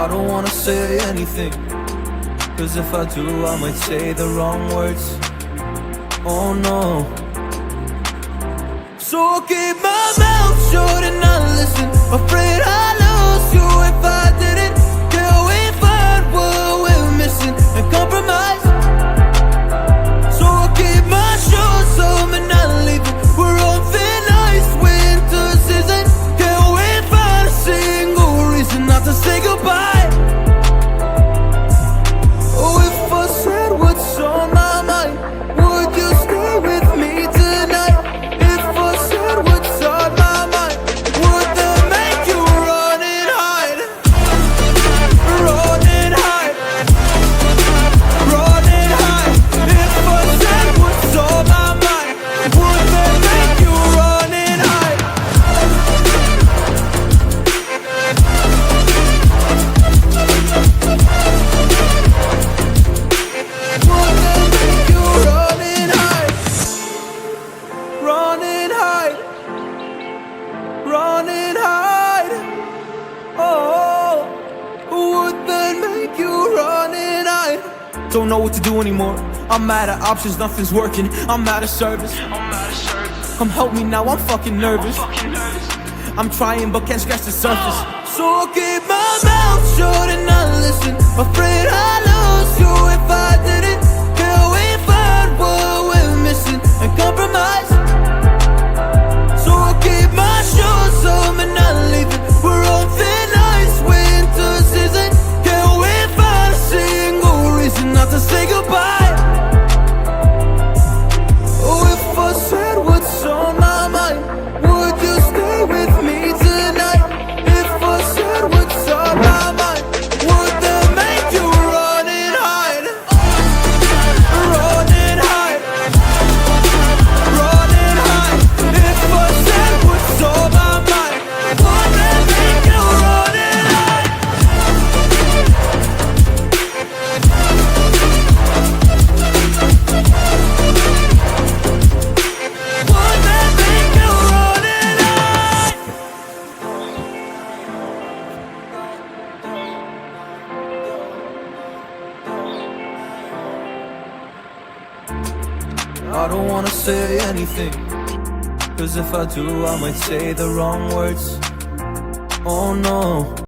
I don't wanna say anything, cause if I do I might say the wrong words. Oh no. So I'll keep my mouth shut and not listen, afraid I'd lose you if I didn't. Till we find what we're missing and compromise. So I'll keep my shoes on and not leaving. We're on thin ice, winter season. Can't wait for a single reason not to say goodbye. Oh, if I said what's on my mind, would you stay with me tonight? If I said what's on my mind, would that make you run and hide? Run and hide. Run and hide. If I said what's on my mind, would that make you run and hide? Would that make you run and hide? Run and hide. Run and hide. Oh, would that make you run and hide? Don't know what to do anymore. I'm out of options, nothing's working. I'm out of service. Come help me now, I'm fucking nervous. I'm trying but can't scratch the surface. So I'll keep my mouth shut and not listen, afraid I'd lose you if I didn't. Till we find what we're missing and compromise. So I'll keep my shoes on and not leaving. We're on thin ice, winter season. Can't wait for a single reason not to say goodbye. Oh, if I said what's on my mind, would you stay with me tonight? If I said what's on my mind, would that make you run and hide? Run and hide. Run and hide. If I said what's on my mind, would that make you run and hide? Would that make you run and hide? I don't wanna say anything, cause if I do I might say the wrong words. Oh no.